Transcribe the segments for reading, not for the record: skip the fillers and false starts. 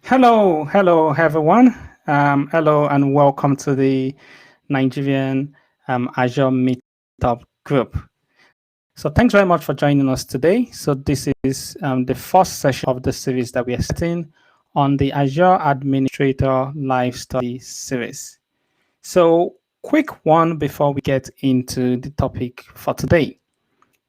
Hello everyone. Hello and welcome to the Nigerian Azure Meetup group. So thanks very much for joining us today. So this is the first session of the series that we are setting on the Azure Administrator Live Study series. So quick one before we get into the topic for today.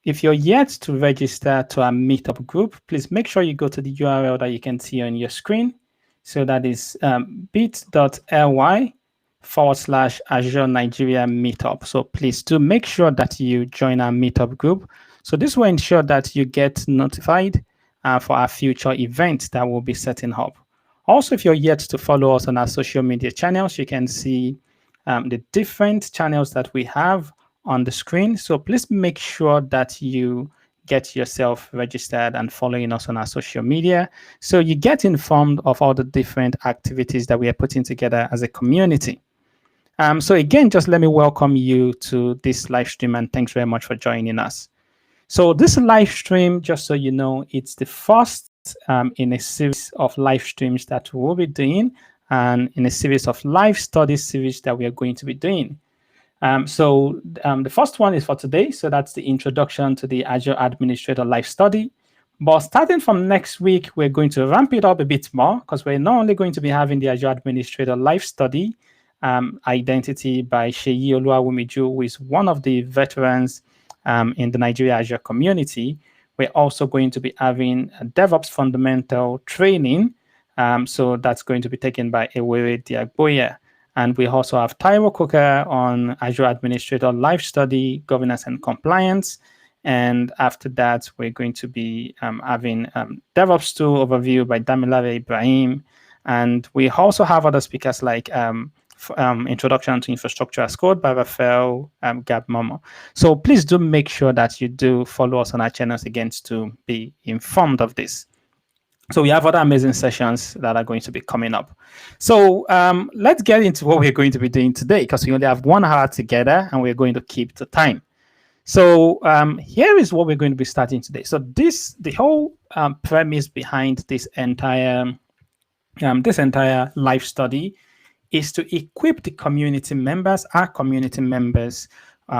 If you're yet to register to our meetup group, please make sure you go to the URL that you can see on your screen. So that is bit.ly/Azure Nigeria Meetup. So please do make sure that you join our meetup group. So this will ensure that you get notified for our future events that we'll be setting up. Also, if you're yet to follow us on our social media channels, you can see the different channels that we have on the screen. So please make sure that you get yourself registered and following us on our social media so you get informed of all the different activities that we are putting together as a community. So again, just let me welcome you to this live stream and thanks very much for joining us. So this live stream, just so you know, it's the first in a series of live streams that we'll be doing and in a series of live study series that we are going to be doing. The first one is for today. So that's the introduction to the Azure Administrator Live Study. But starting from next week, we're going to ramp it up a bit more because we're not only going to be having the Azure Administrator Live Study, Identity by Seyi Oluwawumiju, who is one of the veterans in the Nigeria Azure community. We're also going to be having a DevOps fundamental training. So that's going to be taken by Ewere Diagboye. And we also have Taiwo Coker on Azure Administrator Live Study, Governance and Compliance. And after that, we're going to be having DevOps Tool Overview by Damilare Ibrahim. And we also have other speakers like Introduction to Infrastructure as Code by Rafael Gab Momo. So please do make sure that you do follow us on our channels again to be informed of this. So we have other amazing sessions that are going to be coming up. So let's get into what we're going to be doing today because we only have 1 hour together and we're going to keep the time. So here is what we're going to be starting today. So the whole premise behind this entire live study is to equip the community members, our community members,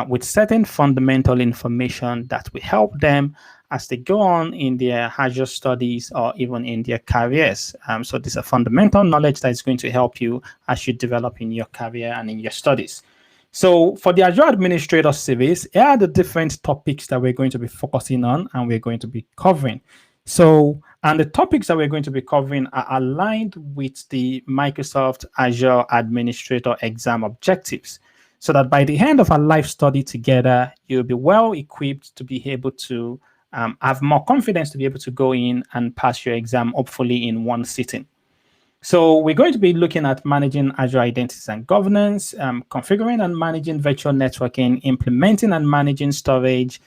with certain fundamental information that will help them as they go on in their Azure studies or even in their careers. So this is a fundamental knowledge that is going to help you as you develop in your career and in your studies. So for the Azure Administrator series, here are the different topics that we're going to be focusing on and we're going to be covering. So, and the topics that we're going to be covering are aligned with the Microsoft Azure Administrator exam objectives, so that by the end of our live study together, you'll be well equipped to be able to have more confidence to be able to go in and pass your exam, hopefully in one sitting. So we're going to be looking at managing Azure Identities and Governance, configuring and managing virtual networking, implementing and managing storage,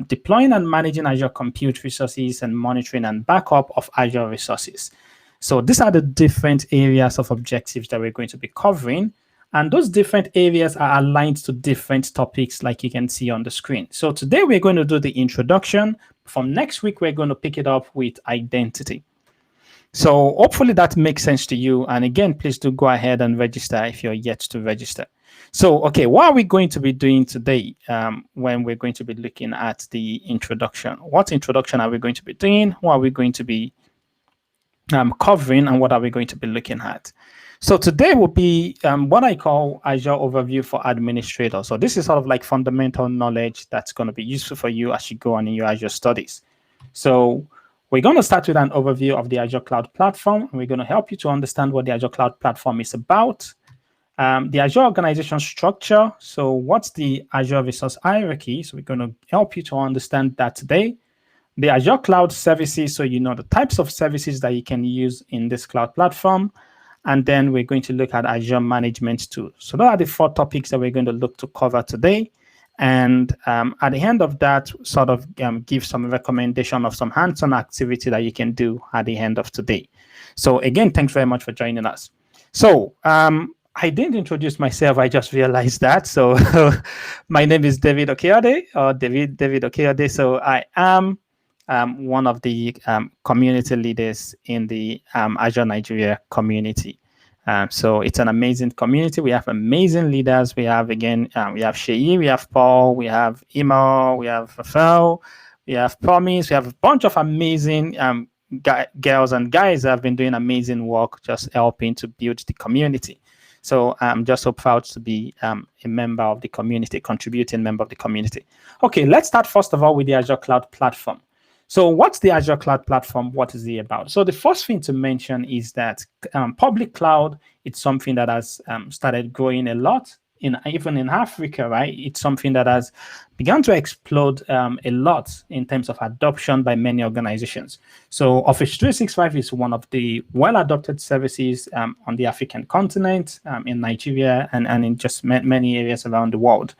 deploying and managing Azure Compute resources, and monitoring and backup of Azure resources. So these are the different areas of objectives that we're going to be covering. And those different areas are aligned to different topics like you can see on the screen. So today we're going to do the introduction. From next week, we're going to pick it up with identity. So hopefully that makes sense to you. And again, please do go ahead and register if you're yet to register. So, okay, what are we going to be doing today when we're going to be looking at the introduction? What introduction are we going to be doing? What are we going to be covering, and what are we going to be looking at? So today will be what I call Azure Overview for Administrators. So this is sort of like fundamental knowledge that's going to be useful for you as you go on in your Azure studies. So we're going to start with an overview of the Azure Cloud Platform, and we're going to help you to understand what the Azure Cloud Platform is about. The Azure organization structure. So what's the Azure resource hierarchy? So we're going to help you to understand that today. The Azure Cloud Services, so you know the types of services that you can use in this cloud platform. And then we're going to look at Azure Management Tools. So those are the 4 topics that we're going to look to cover today. And at the end of that, sort of give some recommendation of some hands-on activity that you can do at the end of today. So again, thanks very much for joining us. So I didn't introduce myself. I just realized that. So my name is David Okeode, or David Okeode. So I am one of the community leaders in the Azure Nigeria community. So it's an amazing community. We have amazing leaders. We have, again, we have Sheyi, we have Paul, we have Imo, we have Rafael, we have Promise, we have a bunch of amazing girls and guys that have been doing amazing work, just helping to build the community. So I'm just so proud to be a member of the community, contributing member of the community. Okay, let's start first of all with the Azure Cloud Platform. So what's the Azure Cloud Platform? What is it about? So the first thing to mention is that public cloud, it's something that has started growing a lot, even in Africa, right? It's something that has begun to explode a lot in terms of adoption by many organizations. So Office 365 is one of the well-adopted services on the African continent, in Nigeria, and in just many areas around the world.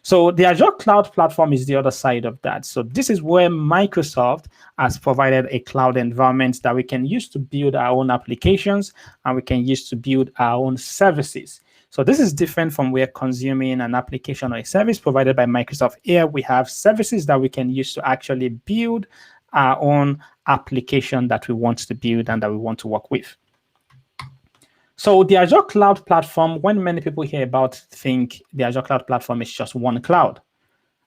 So the Azure Cloud Platform is the other side of that. So this is where Microsoft has provided a cloud environment that we can use to build our own applications, and we can use to build our own services. So this is different from where consuming an application or a service provided by Microsoft. Here we have services that we can use to actually build our own application that we want to build and that we want to work with. So the Azure Cloud Platform, when many people hear about, think the Azure Cloud Platform is just one cloud.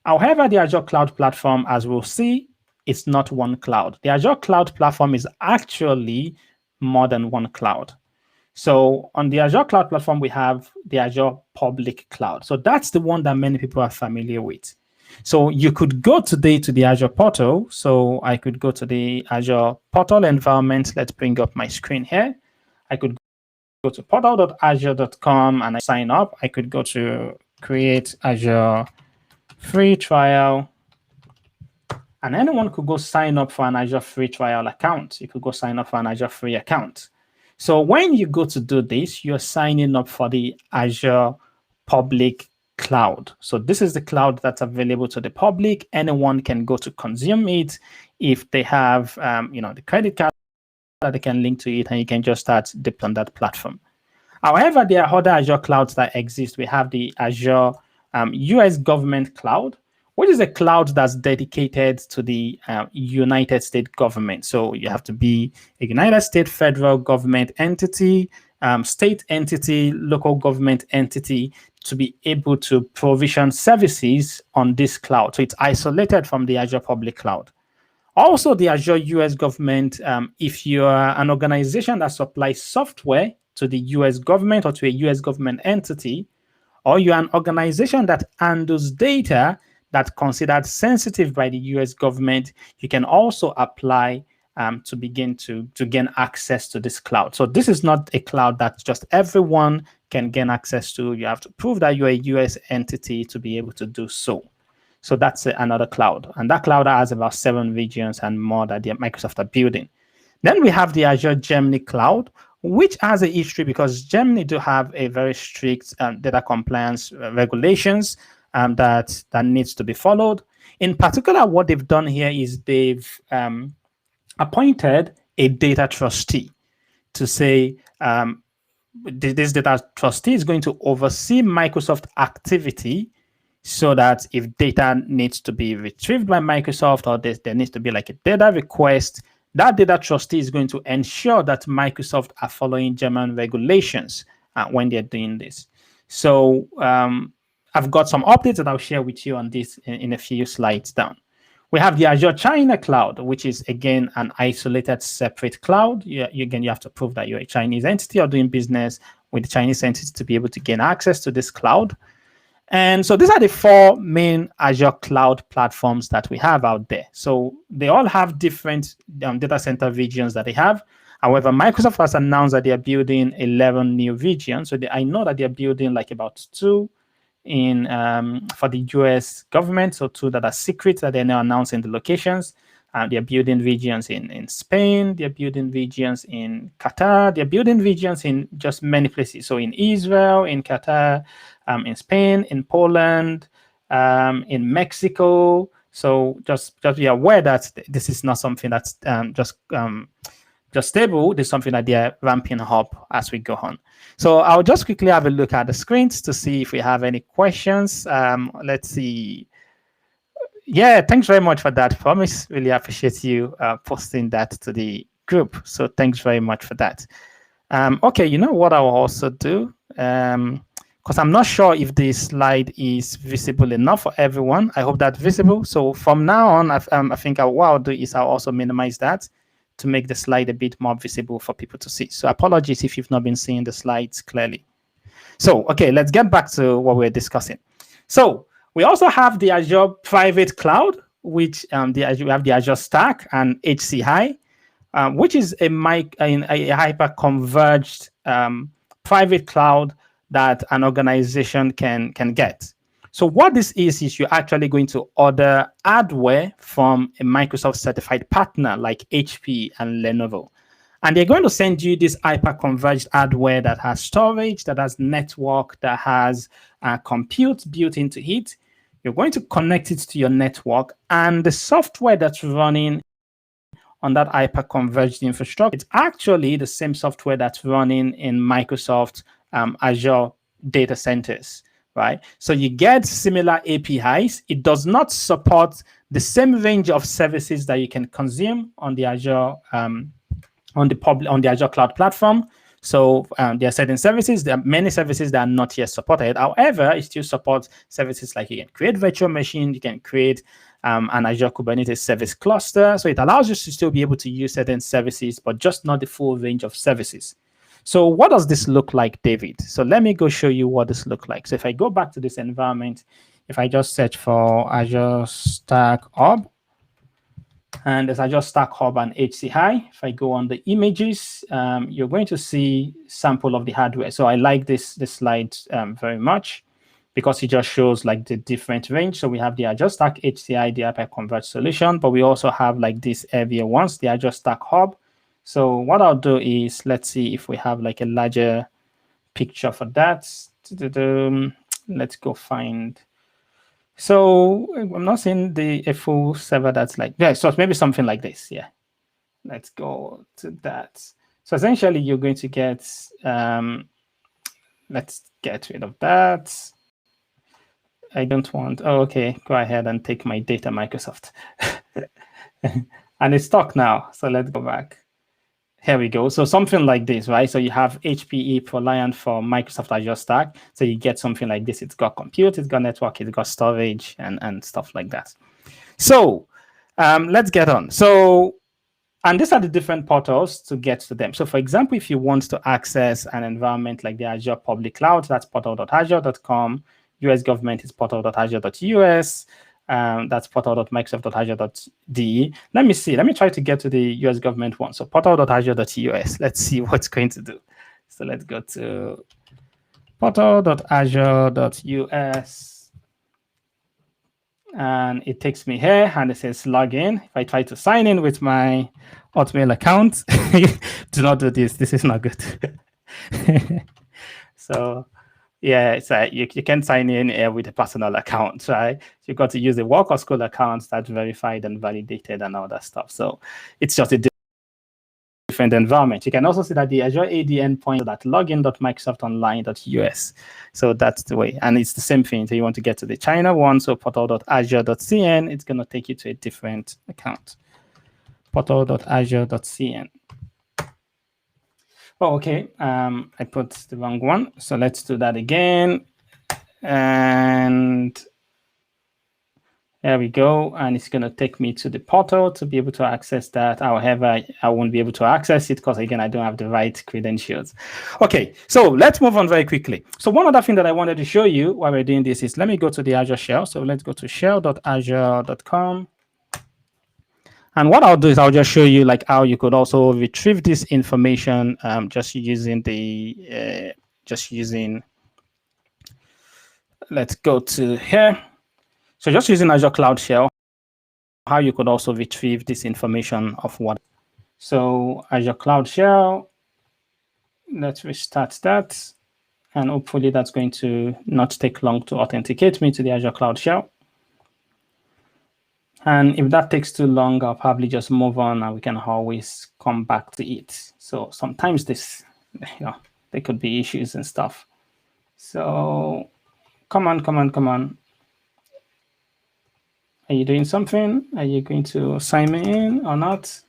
However, the Azure Cloud Platform, as we'll see, it's not one cloud. The Azure Cloud Platform is actually more than one cloud. So on the Azure Cloud Platform, we have the Azure Public Cloud. So that's the one that many people are familiar with. So you could go today to the Azure Portal. So I could go to the Azure Portal environment. Let's bring up my screen here. I could go to portal.azure.com and I sign up. I could go to create Azure free trial. And anyone could go sign up for an Azure free trial account. You could go sign up for an Azure free account. So when you go to do this, you're signing up for the Azure Public Cloud. So this is the cloud that's available to the public. Anyone can go to consume it if they have, the credit card that they can link to it, and you can just start deploying that platform. However, there are other Azure clouds that exist. We have the Azure US Government Cloud, which is a cloud that's dedicated to the United States government. So you have to be a United States federal government entity, state entity, local government entity to be able to provision services on this cloud. So it's isolated from the Azure Public Cloud. Also, the Azure US government, if you're an organization that supplies software to the US government or to a US government entity, or you're an organization that handles data that's considered sensitive by the US government, you can also apply to begin to gain access to this cloud. So this is not a cloud that just everyone can gain access to. You have to prove that you're a US entity to be able to do so. So that's another cloud. And that cloud has about 7 regions and more that the Microsoft are building. Then we have the Azure Gemini Cloud, which has a history because Gemini do have a very strict data compliance regulations that needs to be followed. In particular, what they've done here is they've appointed a data trustee to say this data trustee is going to oversee Microsoft activity so that if data needs to be retrieved by Microsoft or there needs to be like a data request, that data trustee is going to ensure that Microsoft are following German regulations when they're doing this. So I've got some updates that I'll share with you on this in a few slides down. We have the Azure China Cloud, which is, again, an isolated, separate cloud. Again, you have to prove that you're a Chinese entity or doing business with the Chinese entity to be able to gain access to this cloud. And so these are the 4 main Azure cloud platforms that we have out there. So they all have different data center regions that they have. However, Microsoft has announced that they are building 11 new regions. So I know that they're building like about 2 in for the US government, so 2 that are secret that they're now announcing the locations. They're building regions in Spain, they're building regions in Qatar, they're building regions in just many places. So in Israel, in Qatar, in Spain, in Poland, in Mexico. So just be aware that this is not something that's just stable. There's something that they're ramping up as we go on. So I'll just quickly have a look at the screens to see if we have any questions. Let's see. Yeah, thanks very much for that, Promise. Really appreciate you posting that to the group. So thanks very much for that. Okay, you know what I'll also do? Because I'm not sure if this slide is visible enough for everyone. I hope that's visible. So from now on, I think what I'll do is I'll also minimize that to make the slide a bit more visible for people to see. So apologies if you've not been seeing the slides clearly. So, okay, let's get back to what we're discussing. So we also have the Azure Private Cloud, which we have the Azure Stack and HCI, which is a hyper-converged private cloud that an organization can get. So what this is you're actually going to order hardware from a Microsoft certified partner like HP and Lenovo. And they're going to send you this hyper-converged hardware that has storage, that has network, that has compute built into it. You're going to connect it to your network, and the software that's running on that hyper-converged infrastructure, it's actually the same software that's running in Microsoft Azure data centers, right? So you get similar APIs. It does not support the same range of services that you can consume on the Azure on the Azure cloud platform. So there are certain services, there are many services that are not yet supported. However, it still supports services like you can create virtual machines, you can create an Azure Kubernetes service cluster. So it allows you to still be able to use certain services, but just not the full range of services. So what does this look like, David? So let me go show you what this looks like. So if I go back to this environment, if I just search for Azure Stack Hub, and there's Azure Stack Hub and HCI. If I go on the images, you're going to see sample of the hardware. So I like this slide very much because it just shows like the different range. So we have the Azure Stack HCI, the hyper-converged solution, but we also have like these heavier ones, the Azure Stack Hub. So what I'll do is, let's see if we have like a larger picture for that. Let's go find. So I'm not seeing a full server that's like, yeah, so maybe something like this. Yeah. Let's go to that. So essentially you're going to get, let's get rid of that. I don't want, oh, okay, go ahead and take my data, Microsoft. And it's stuck now. So let's go back. Here we go. So something like this, right? So you have HPE ProLiant for Microsoft Azure Stack. So you get something like this. It's got compute, it's got network, it's got storage, and stuff like that. So let's get on. So, and these are the different portals to get to them. So for example, if you want to access an environment like the Azure Public Cloud, that's portal.azure.com. US government is portal.azure.us. That's portal.microsoft.azure.de. Let me see. Let me try to get to the US government one. So portal.azure.us. Let's see what's going to do. So let's go to portal.azure.us. And it takes me here and it says login. If I try to sign in with my Hotmail account, do not do this. This is not good. So yeah, it's you can sign in with a personal account, right? You've got to use a work or school account that's verified and validated and all that stuff. So it's just a different environment. You can also see that the Azure AD endpoint that login.microsoftonline.us. So that's the way. And it's the same thing. So you want to get to the China one, so portal.azure.cn, it's going to take you to a different account. Portal.azure.cn. Oh, okay. I put the wrong one. So let's do that again. And there we go. And it's going to take me to the portal to be able to access that. However, I won't be able to access it because, again, I don't have the right credentials. Okay, so let's move on very quickly. So one other thing that I wanted to show you while we're doing this is, let me go to the Azure Shell. So let's go to shell.azure.com. And what I'll do is I'll just show you like how you could also retrieve this information just using the, let's go to here. So just using Azure Cloud Shell, how you could also retrieve this information of what. So Azure Cloud Shell, let's restart that. And hopefully that's going to not take long to authenticate me to the Azure Cloud Shell. And if that takes too long, I'll probably just move on and we can always come back to it. So sometimes this, there could be issues and stuff. So come on. Are you doing something? Are you going to sign me in or not?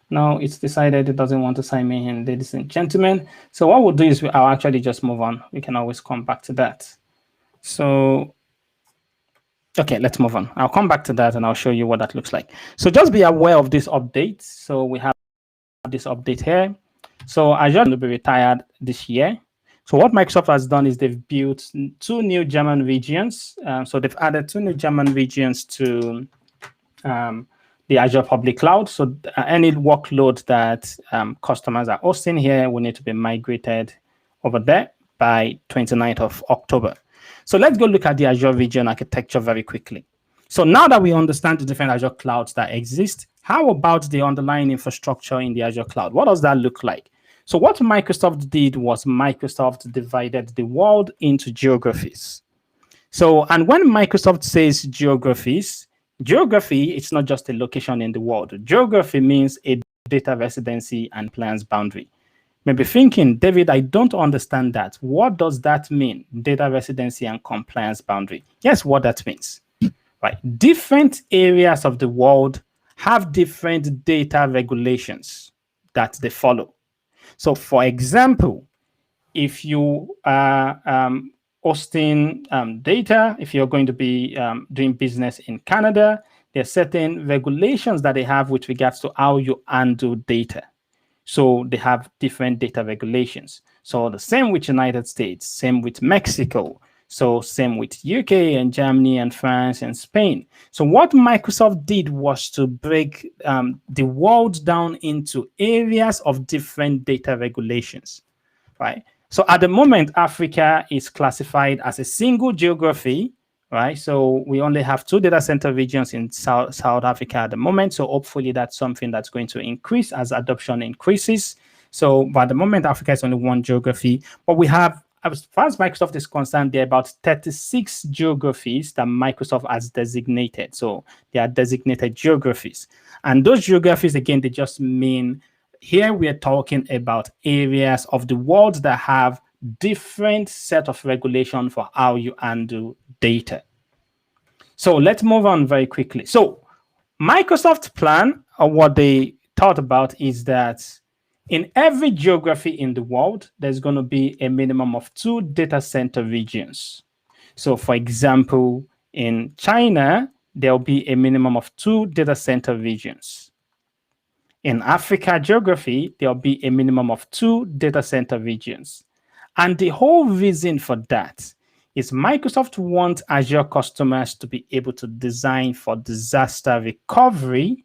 No, it's decided it doesn't want to sign me in, ladies and gentlemen. So what we'll do is I'll actually just move on. We can always come back to that. So, okay, let's move on. I'll come back to that and I'll show you what that looks like. So just be aware of this update. So we have this update here. So Azure will be retired this year. So what Microsoft has done is they've built 2 new German regions. So they've added 2 new German regions to the Azure public cloud. So any workload that customers are hosting here will need to be migrated over there by 29th of October. So let's go look at the Azure region architecture very quickly. So now that we understand the different Azure clouds that exist, how about the underlying infrastructure in the Azure cloud? What does that look like? So what Microsoft did was Microsoft divided the world into geographies. So, and when Microsoft says geographies, geography, it's not just a location in the world. Geography means a data residency and plans boundary. Maybe thinking, David, I don't understand that. What does that mean? Data residency and compliance boundary. Yes, what that means. Right. Different areas of the world have different data regulations that they follow. So, for example, if you are hosting data, if you're going to be doing business in Canada, there are certain regulations that they have with regards to how you handle data. So they have different data regulations. So the same with United States, same with Mexico. So same with UK and Germany and France and Spain. So what Microsoft did was to break the world down into areas of different data regulations, right? So at the moment, Africa is classified as a single geography, right? So we only have 2 data center regions in South Africa at the moment. So hopefully that's something that's going to increase as adoption increases. So but at the moment, Africa is only 1 geography, but we have, as far as Microsoft is concerned, there are about 36 geographies that Microsoft has designated. So they are designated geographies. And those geographies, again, they just mean, here we are talking about areas of the world that have different set of regulation for how you handle data. So let's move on very quickly. So Microsoft's plan, or what they thought about, is that in every geography in the world, there's going to be a minimum of 2 data center regions. So for example, in China, there'll be a minimum of 2 data center regions. In Africa geography, there'll be a minimum of 2 data center regions. And the whole reason for that is Microsoft wants Azure customers to be able to design for disaster recovery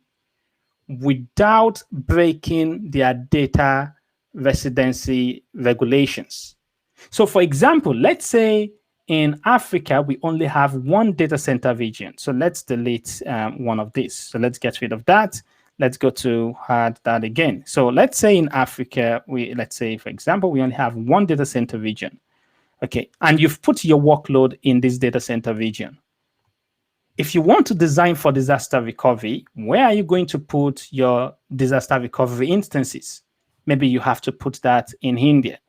without breaking their data residency regulations. So for example, let's say in Africa, we only have 1 data center region. So let's delete one of these. So let's get rid of that. Let's go to add that again. So let's say in Africa, let's say, for example, we only have 1 data center region. Okay, and you've put your workload in this data center region. If you want to design for disaster recovery, where are you going to put your disaster recovery instances? Maybe you have to put that in India.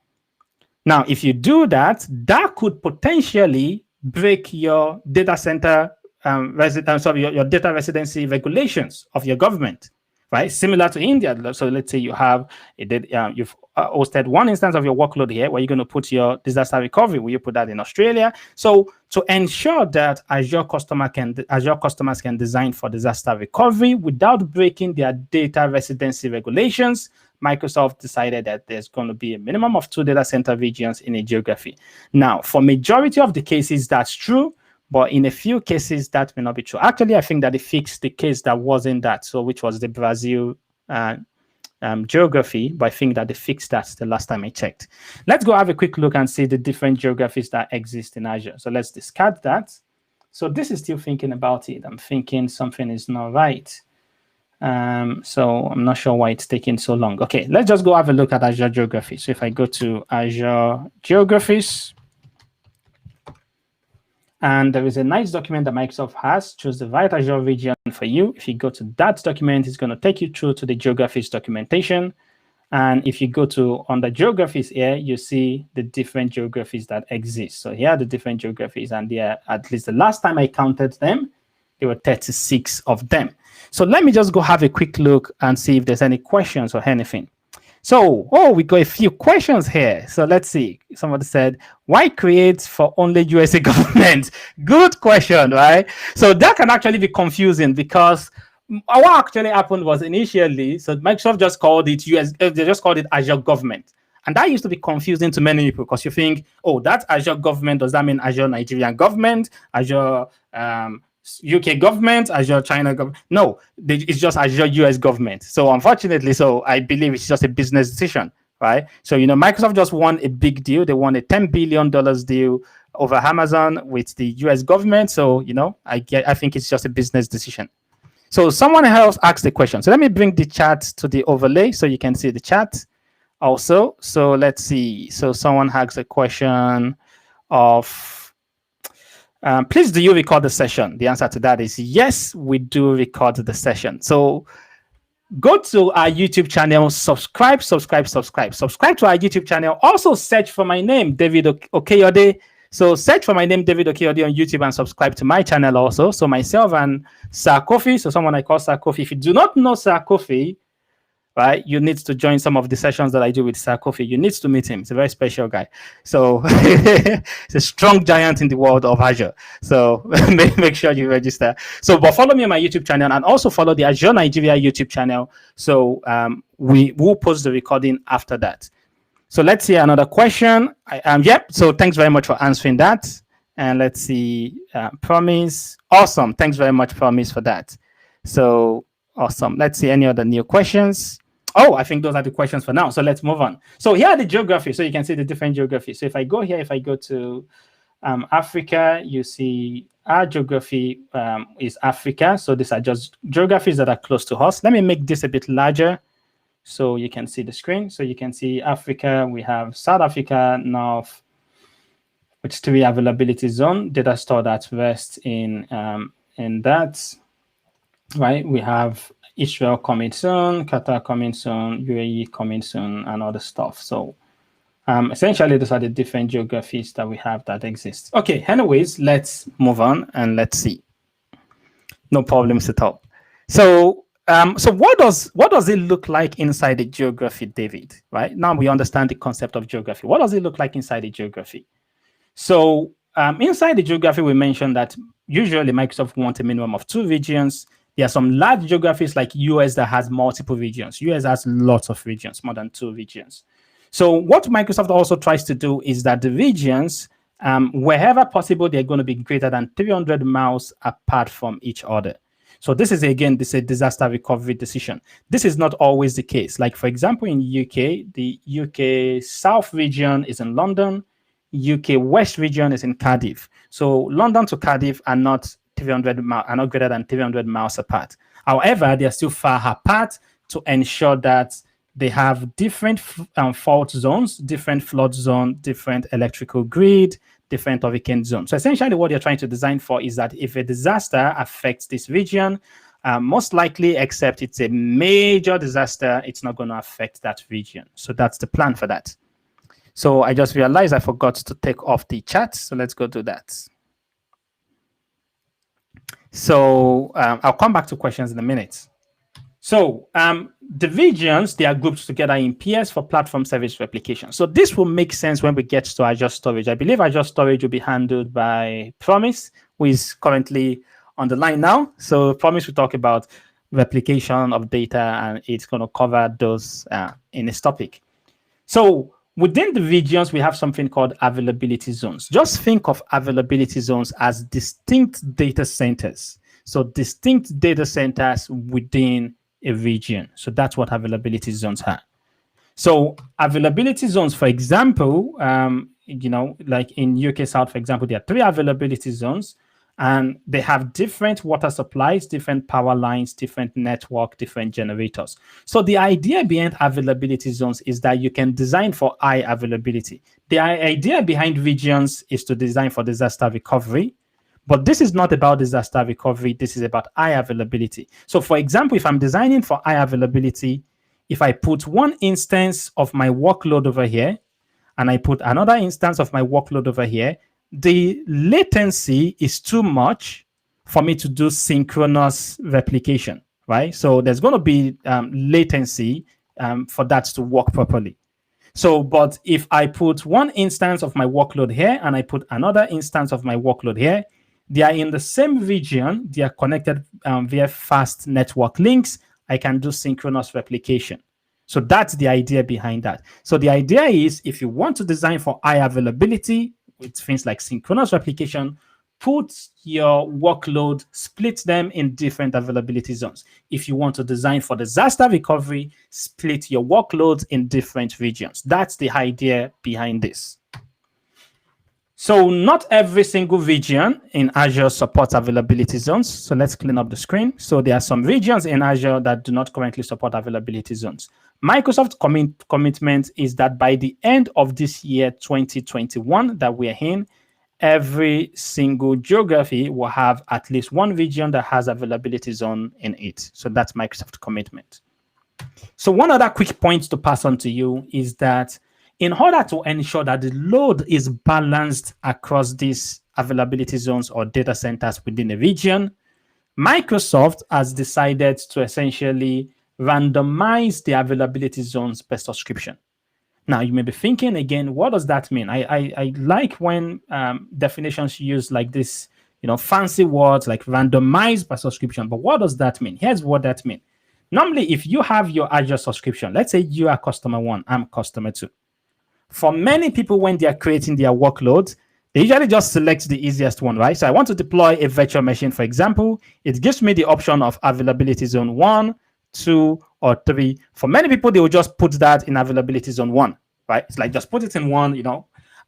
Now, if you do that, that could potentially break your data center your data residency regulations of your government, right? Similar to India. So let's say you have you've hosted 1 instance of your workload here, where you're going to put your disaster recovery. Will you put that in Australia? So to ensure that Azure customers can design for disaster recovery without breaking their data residency regulations, Microsoft decided that there's going to be a minimum of 2 data center regions in a geography. Now, for majority of the cases, that's true. But in a few cases, that may not be true. Actually, I think that they fixed the case that wasn't that, so which was the Brazil geography. But I think that they fixed that the last time I checked. Let's go have a quick look and see the different geographies that exist in Azure. So let's discard that. So this is still thinking about it. I'm thinking something is not right. So I'm not sure why it's taking so long. Okay, let's just go have a look at Azure Geography. So if I go to Azure Geographies, and there is a nice document that Microsoft has, choose the right Azure region for you. If you go to that document, it's going to take you through to the geographies documentation. And if you go to under geographies here, you see the different geographies that exist. So here are the different geographies, and there, at least the last time I counted them, There were 36 of them. So let me just go have a quick look and see if there's any questions or anything. So, we got a few questions here. So let's see. Somebody said, why create for only USA government? Good question, right? So that can actually be confusing because what actually happened was initially, so Microsoft just called it they just called it Azure Government. And that used to be confusing to many people because you think, oh, that's Azure Government. Does that mean Azure Nigerian government, Azure UK government, Azure China government? No, it's just Azure US government. So unfortunately, I believe it's just a business decision, right? So, Microsoft just won a big deal. They won a $10 billion deal over Amazon with the US government. So, I think it's just a business decision. So someone else asked the question. So let me bring the chat to the overlay so you can see the chat also. So let's see. So someone asked a question of, please, do you record the session? The answer to that is yes, we do record the session. So go to our YouTube channel, subscribe to our YouTube channel. Also search for my name, David Okeyode. So search for my name, David Okeyode, on YouTube and subscribe to my channel also. So myself and Sir Kofi, so someone I call Sir Kofi. If you do not know Sir Kofi, right, you need to join some of the sessions that I do with Sir Kofi. You need to meet him. He's a very special guy. So he's a strong giant in the world of Azure. So make sure you register. So, but follow me on my YouTube channel and also follow the Azure Nigeria YouTube channel. So we will post the recording after that. So let's see another question. Yep. So thanks very much for answering that. And let's see, Promise. Awesome. Thanks very much, Promise, for that. So awesome. Let's see any other new questions. Oh, I think those are the questions for now. So let's move on. So here are the geography. So you can see the different geographies. So if I go here, if I go to Africa, you see our geography is Africa. So these are just geographies that are close to us. Let me make this a bit larger so you can see the screen. So you can see Africa. We have South Africa, North, which 3 availability zone, data store that's rest in that. Right, we have Israel coming soon, Qatar coming soon, UAE coming soon, and other stuff. So essentially, those are the different geographies that we have that exist. Okay, anyways, let's move on and let's see. No problems at all. So so what does it look like inside the geography, David? Right, now we understand the concept of geography. What does it look like inside the geography? So inside the geography, we mentioned that usually Microsoft wants a minimum of 2 regions. There are some large geographies like US that has multiple regions. US has lots of regions, more than 2 regions. So what Microsoft also tries to do is that the regions, wherever possible, they're going to be greater than 300 miles apart from each other. So this is, again, this is a disaster recovery decision. This is not always the case. Like, for example, in UK, the UK South region is in London. UK West region is in Cardiff. So London to Cardiff are not 300 miles, are not greater than 300 miles apart. However, they are still far apart to ensure that they have different fault zones, different flood zone, different electrical grid, different hurricane zone. So essentially what you're trying to design for is that if a disaster affects this region, most likely, except it's a major disaster, it's not going to affect that region. So that's the plan for that. So I just realized I forgot to take off the chat. So let's go do that. So I'll come back to questions in a minute. So the regions, they are grouped together in peers for platform service replication. So this will make sense when we get to Azure Storage. I believe Azure Storage will be handled by Promise, who is currently on the line now. So Promise will talk about replication of data, and it's going to cover those in this topic. So within the regions, we have something called availability zones. Just think of availability zones as distinct data centers. So distinct data centers within a region. So that's what availability zones are. So availability zones, for example, like in UK South, for example, there are 3 availability zones, and they have different water supplies, different power lines, different network, different generators. So the idea behind availability zones is that you can design for high availability. The idea behind regions is to design for disaster recovery. But this is not about disaster recovery. This is about high availability. So for example, if I'm designing for high availability, if I put one instance of my workload over here, and I put another instance of my workload over here, the latency is too much for me to do synchronous replication, right? So there's going to be latency for that to work properly. So, but if I put one instance of my workload here and I put another instance of my workload here, they are in the same region, they are connected via fast network links, I can do synchronous replication. So that's the idea behind that. So the idea is if you want to design for high availability with things like synchronous replication, put your workload, split them in different availability zones. If you want to design for disaster recovery, split your workloads in different regions. That's the idea behind this. So not every single region in Azure supports availability zones. So let's clean up the screen. So there are some regions in Azure that do not currently support availability zones. Microsoft's commitment is that by the end of this year, 2021, that we're in, every single geography will have at least one region that has availability zone in it. So that's Microsoft's commitment. So one other quick point to pass on to you is that in order to ensure that the load is balanced across these availability zones or data centers within a region, Microsoft has decided to essentially randomize the availability zones per subscription. Now, you may be thinking again, what does that mean? I like when definitions use like this, fancy words like randomized per subscription. But what does that mean? Here's what that means. Normally, if you have your Azure subscription, let's say you are customer 1, I'm customer 2. For many people, when they are creating their workloads, they usually just select the easiest one, right? So I want to deploy a virtual machine, for example. It gives me the option of availability zone 1, 2, or 3. For many people, they will just put that in availability zone 1, right? It's like just put it in 1,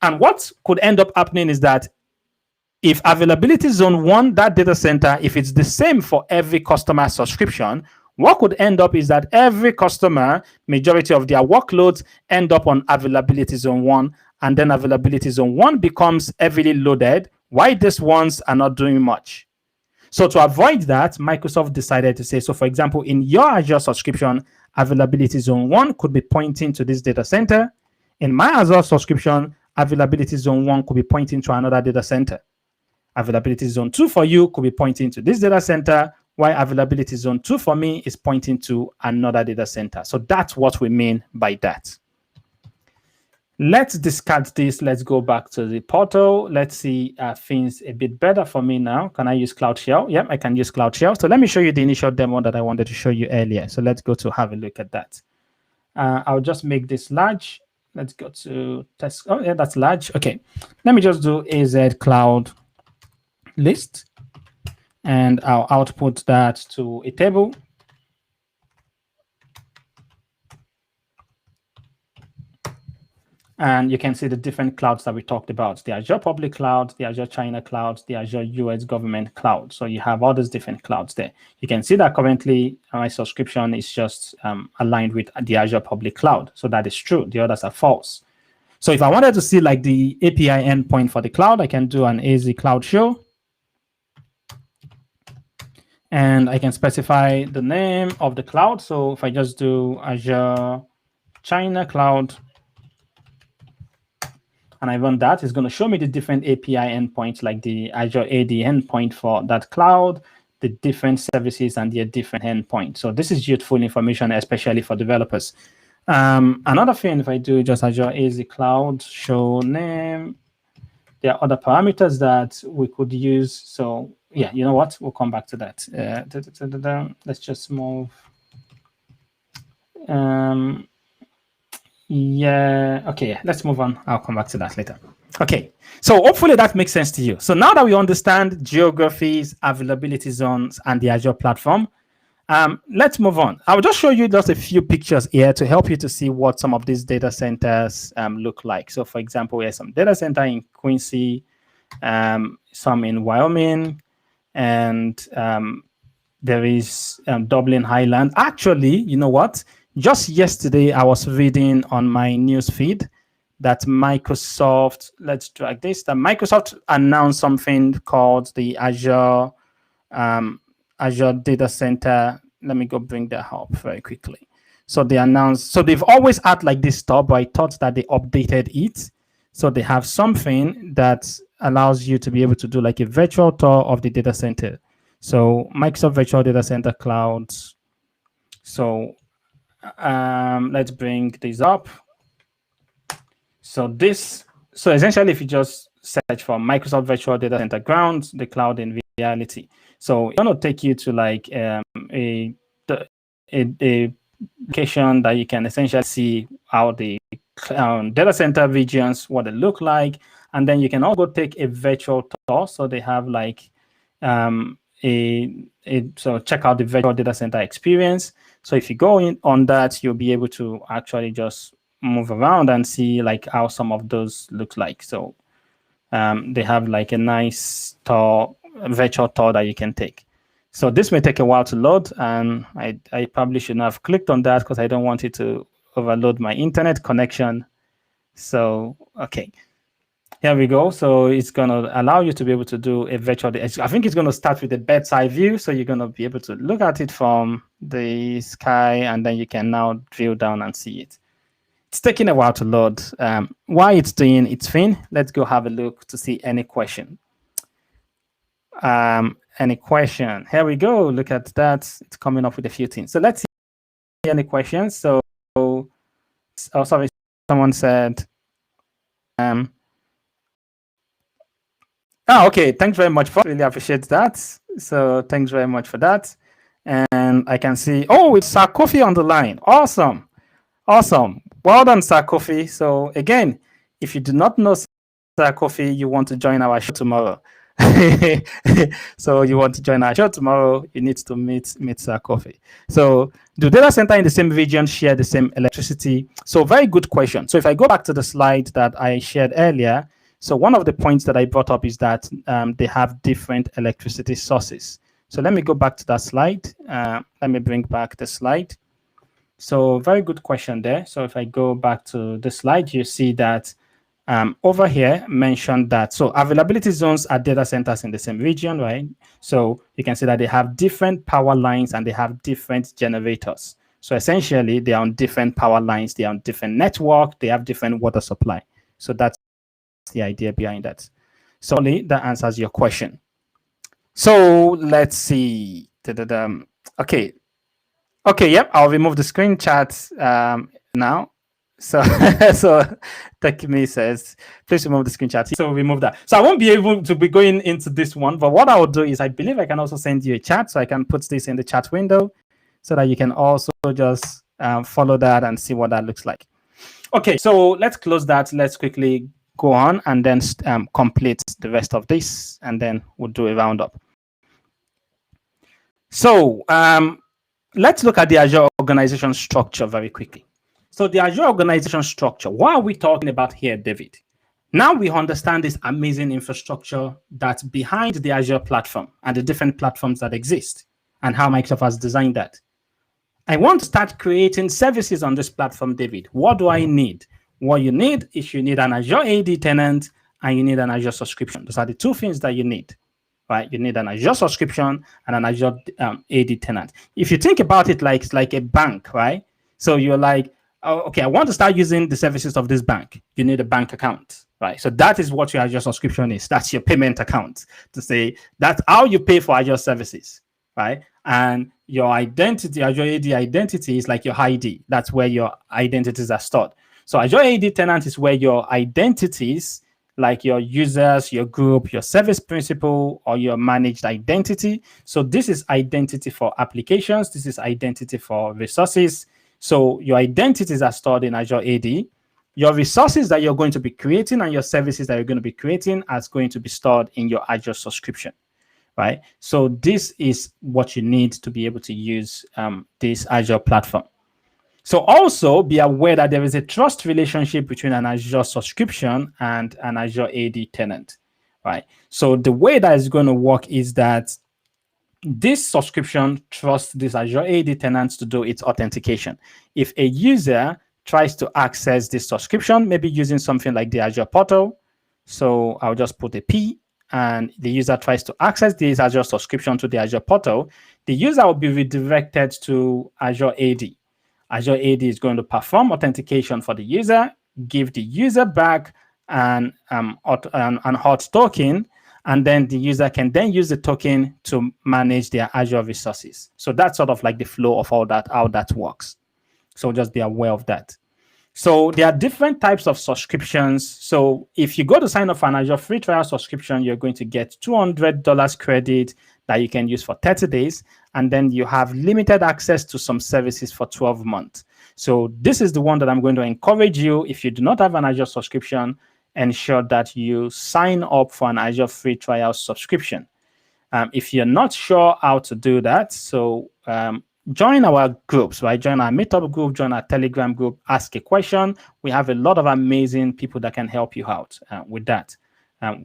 And what could end up happening is that if availability zone 1, that data center, if it's the same for every customer subscription, what could end up is that every customer, majority of their workloads end up on availability zone 1, and then availability zone 1 becomes heavily loaded, while these ones are not doing much. So to avoid that, Microsoft decided to say, so for example, in your Azure subscription, availability zone 1 could be pointing to this data center. In my Azure subscription, availability zone 1 could be pointing to another data center. Availability zone 2 for you could be pointing to this data center, while availability zone 2 for me is pointing to another data center. So that's what we mean by that. Let's discard this. Let's go back to the portal. Let's see things a bit better for me now. Can I use Cloud Shell? Yep, I can use Cloud Shell. So let me show you the initial demo that I wanted to show you earlier. So let's go to have a look at that. I'll just make this large. Let's go to test. Oh, yeah, that's large. Okay. Let me just do AZ Cloud list. And I'll output that to a table. And you can see the different clouds that we talked about, the Azure Public Cloud, the Azure China Cloud, the Azure US Government Cloud. So you have all those different clouds there. You can see that currently my subscription is just aligned with the Azure Public Cloud. So that is true. The others are false. So if I wanted to see like the API endpoint for the cloud, I can do an AZ Cloud show. And I can specify the name of the cloud. So if I just do Azure China Cloud, and I run that, it's going to show me the different API endpoints, like the Azure AD endpoint for that cloud, the different services and their different endpoints. So this is useful information, especially for developers. Another thing, if I do just Azure AZ Cloud show name, there are other parameters that we could use. So yeah, you know what? We'll come back to that. Let's just move. Yeah, okay, let's move on. I'll come back to that later. Okay, so hopefully that makes sense to you. So now that we understand geographies, availability zones, and the Azure platform, let's move on. I'll just show you just a few pictures here to help you to see what some of these data centers look like. So for example, we have some data center in Quincy, some in Wyoming, and there is Dublin Highland. Actually, you know what? Just yesterday, I was reading on my news feed that Microsoft, let's drag this, that Microsoft announced something called the Azure Data Center. Let me go bring that up very quickly. So they announced, so they've always had like this stuff, but I thought that they updated it. So they have something that allows you to be able to do like a virtual tour of the data center. So Microsoft Virtual Data Center Cloud. So let's bring this up. So essentially, if you just search for Microsoft Virtual Data Center Grounds, the cloud in reality. So it's going to take you to like a location that you can essentially see how the data center regions, what they look like. And then you can also take a virtual tour. So they have like so check out the virtual data center experience. So if you go in on that, you'll be able to actually just move around and see like how some of those look like. So they have like a nice virtual tour that you can take. So this may take a while to load, and I probably shouldn't have clicked on that because I don't want it to overload my internet connection. So, okay. Here we go. So it's going to allow you to be able to do a virtual. I think it's going to start with a bedside view. So you're going to be able to look at it from the sky, and then you can now drill down and see it. It's taking a while to load. While it's doing its thing, let's go have a look to see any question. Any question? Here we go. Look at that. It's coming up with a few things. So let's see any questions. So, oh, sorry, someone said, okay. Thanks very much. Really appreciate that. So thanks very much for that. And I can see, it's Sir Kofi on the line. Awesome. Awesome. Well done, Sir Kofi. So again, if you do not know Sir Kofi, you want to join our show tomorrow. So you want to join our show tomorrow, you need to meet Sir Kofi. So do data center in the same region share the same electricity? So very good question. So if I go back to the slide that I shared earlier, so one of the points that I brought up is that they have different electricity sources. So let me go back to that slide. Let me bring back the slide. So very good question there. So if I go back to the slide, you see that over here mentioned that, so availability zones are data centers in the same region, right? So you can see that they have different power lines and they have different generators. So essentially they are on different power lines, they are on different network, they have different water supply. So that's the idea behind that. So that answers your question. So let's see. Okay. Yep. I'll remove the screen chat now. So Takimi says, please remove the screen chat. So remove that. So I won't be able to be going into this one, but what I will do is I believe I can also send you a chat. So I can put this in the chat window so that you can also just follow that and see what that looks like. Okay, so let's close that. Let's quickly go on and then complete the rest of this, and then we'll do a roundup. So let's look at the Azure organization structure very quickly. So the Azure organization structure, what are we talking about here, David? Now we understand this amazing infrastructure that's behind the Azure platform and the different platforms that exist and how Microsoft has designed that. I want to start creating services on this platform, David. What do I need? What you need is you need an Azure AD tenant and you need an Azure subscription. Those are the two things that you need, right? You need an Azure subscription and an Azure AD tenant. If you think about it like it's like a bank, right? So you're like, oh, okay, I want to start using the services of this bank. You need a bank account, right? So that is what your Azure subscription is. That's your payment account to say that's how you pay for Azure services, right? And your identity, Azure AD identity is like your ID. That's where your identities are stored. So Azure AD tenant is where your identities, like your users, your group, your service principal, or your managed identity. So this is identity for applications. This is identity for resources. So your identities are stored in Azure AD. Your resources that you're going to be creating and your services that you're going to be creating are going to be stored in your Azure subscription, right? So this is what you need to be able to use this Azure platform. So also be aware that there is a trust relationship between an Azure subscription and an Azure AD tenant, right? So the way that is going to work is that this subscription trusts this Azure AD tenants to do its authentication. If a user tries to access this subscription, maybe using something like the Azure Portal, so I'll just put a P, and the user tries to access this Azure subscription to the Azure Portal, the user will be redirected to Azure AD. Azure AD is going to perform authentication for the user, give the user back an hot token, and then the user can then use the token to manage their Azure resources. So that's sort of like the flow of all that, how that works. So just be aware of that. So there are different types of subscriptions. So if you go to sign up for an Azure free trial subscription, you're going to get $200 credit that you can use for 30 days. And then you have limited access to some services for 12 months. So this is the one that I'm going to encourage you. If you do not have an Azure subscription, ensure that you sign up for an Azure free trial subscription. If you're not sure how to do that, so join our groups, right? Join our meetup group, join our Telegram group, ask a question. We have a lot of amazing people that can help you out with that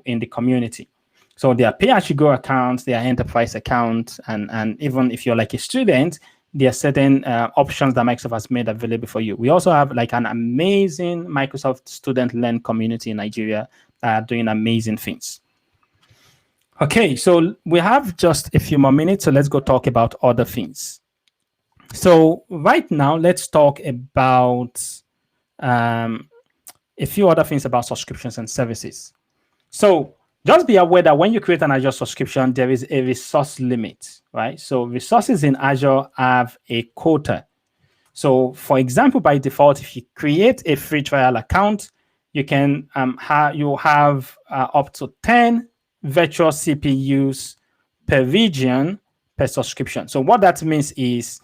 in the community. So there are pay-as-you-go accounts, there are enterprise accounts, and even if you're like a student, there are certain options that Microsoft has made available for you. We also have like an amazing Microsoft student learn community in Nigeria doing amazing things. Okay, so we have just a few more minutes, so let's go talk about other things. So right now, let's talk about a few other things about subscriptions and services. So just be aware that when you create an Azure subscription, there is a resource limit, right? So resources in Azure have a quota. So for example, by default, if you create a free trial account, you can have up to 10 virtual CPUs per region per subscription. So what that means is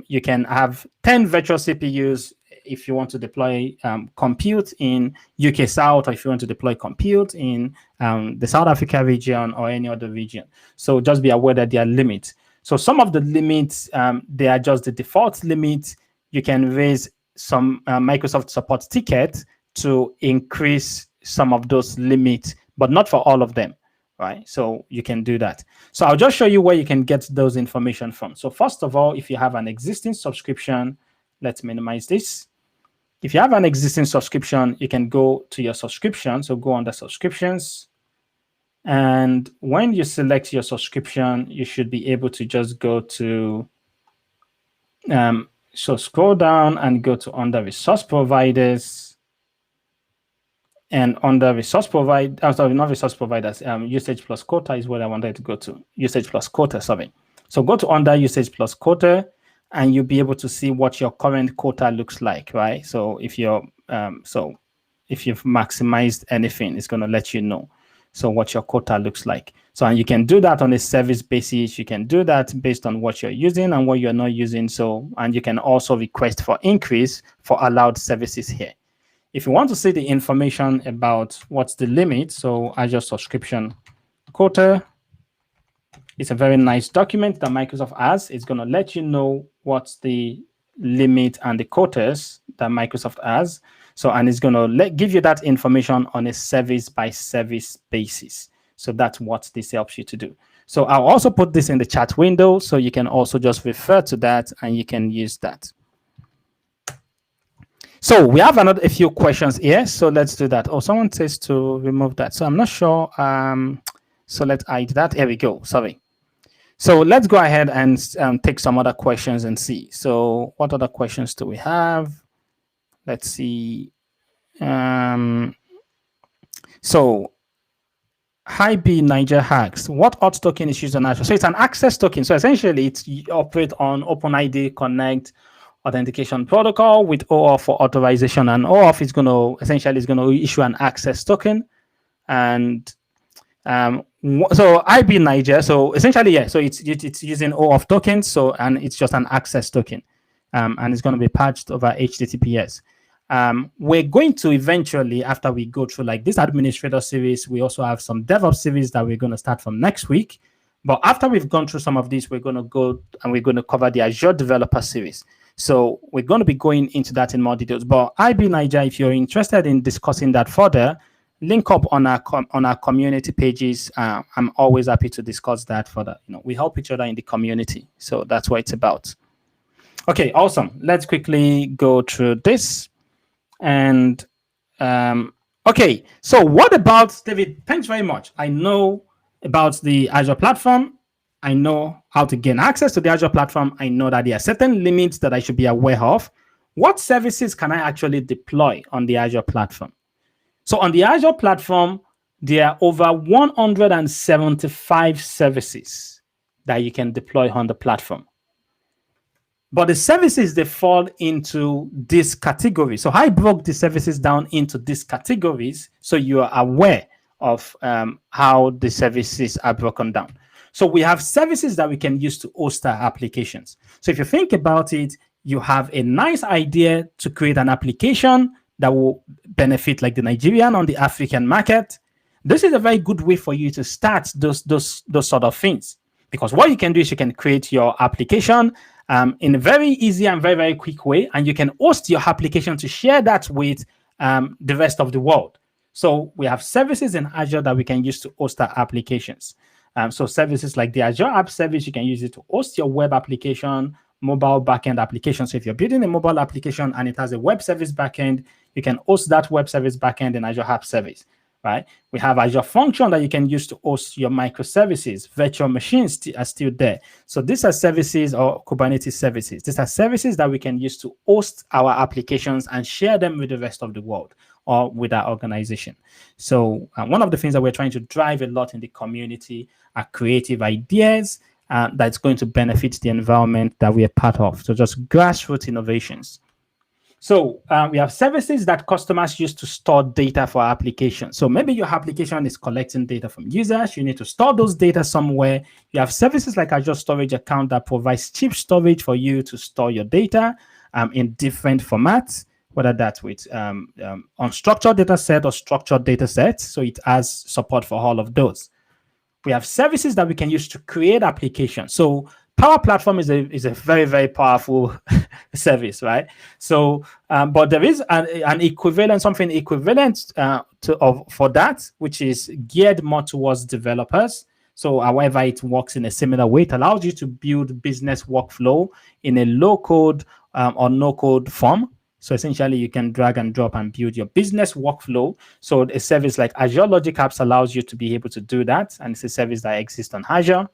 you can have 10 virtual CPUs if you want to deploy compute in UK South, or if you want to deploy compute in the South Africa region or any other region. So just be aware that there are limits. So some of the limits, they are just the default limits. You can raise some Microsoft support tickets to increase some of those limits, but not for all of them. Right, so you can do that. So I'll just show you where you can get those information from. So first of all, if you have an existing subscription, let's minimize this. If you have an existing subscription, you can go to your subscription. So go under subscriptions. And when you select your subscription, you should be able to just go to, so scroll down and go to under resource providers. And under resource providers, not resource providers, usage plus quota is what I wanted to go to. Usage plus quota, sorry. So go to under usage plus quota, and you'll be able to see what your current quota looks like, right? So if you're, if you've maximized anything, it's going to let you know. So what your quota looks like. So and you can do that on a service basis. You can do that based on what you're using and what you're not using. So and you can also request for increase for allowed services here. If you want to see the information about what's the limit, so Azure subscription quota, it's a very nice document that Microsoft has. It's going to let you know what's the limit and the quotas that Microsoft has. So, and it's going to give you that information on a service by service basis. So that's what this helps you to do. So I'll also put this in the chat window, so you can also just refer to that and you can use that. So we have a few questions here. So let's do that. Oh, someone says to remove that. So I'm not sure. So let's hide that. Here we go. Sorry. So let's go ahead and take some other questions and see. So what other questions do we have? Let's see. So HiB Niger asks, what auth token is used on Azure? So it's an access token. So essentially, it's operate on OpenID Connect authentication protocol with OAuth for authorization, and OAuth is going to essentially issue an access token. And so IB Niger, so essentially, yeah, so it's using OAuth tokens, so and it's just an access token, and it's going to be patched over HTTPS. We're going to eventually, after we go through like this administrator series, we also have some DevOps series that we're going to start from next week. But after we've gone through some of these, we're going to go and we're going to cover the Azure Developer Series. So we're going to be going into that in more details. But IB Niger, if you're interested in discussing that further, link up on our community pages. I'm always happy to discuss that further. You know, we help each other in the community. So that's what it's about. Okay, awesome. Let's quickly go through this. And okay, so what about David? Thanks very much. I know about the Azure platform. I know how to gain access to the Azure platform. I know that there are certain limits that I should be aware of. What services can I actually deploy on the Azure platform? So on the Azure platform, there are over 175 services that you can deploy on the platform. But the services, they fall into this category. So I broke the services down into these categories so you are aware of how the services are broken down. So we have services that we can use to host our applications. So if you think about it, you have a nice idea to create an application that will benefit like the Nigerian on the African market. This is a very good way for you to start those sort of things. Because what you can do is you can create your application in a very easy and very, very quick way, and you can host your application to share that with the rest of the world. So we have services in Azure that we can use to host our applications. So services like the Azure App Service, you can use it to host your web application, mobile backend application. So if you're building a mobile application and it has a web service backend, you can host that web service backend in Azure App Service. Right? We have Azure Function that you can use to host your microservices. Virtual machines are still there. So these are services or Kubernetes services. These are services that we can use to host our applications and share them with the rest of the world or with our organization. So one of the things that we're trying to drive a lot in the community are creative ideas that's going to benefit the environment that we are part of. So just grassroots innovations. So we have services that customers use to store data for applications. So maybe your application is collecting data from users. You need to store those data somewhere. You have services like Azure Storage Account that provides cheap storage for you to store your data in different formats, whether that's with unstructured data set or structured data sets. So it has support for all of those. We have services that we can use to create applications. So Power Platform is a very, very powerful service, right? So, but there is an equivalent, something equivalent for that, which is geared more towards developers. So, however, it works in a similar way. It allows you to build business workflow in a low-code or no-code form. So essentially, you can drag and drop and build your business workflow. So a service like Azure Logic Apps allows you to be able to do that, and it's a service that exists on Azure.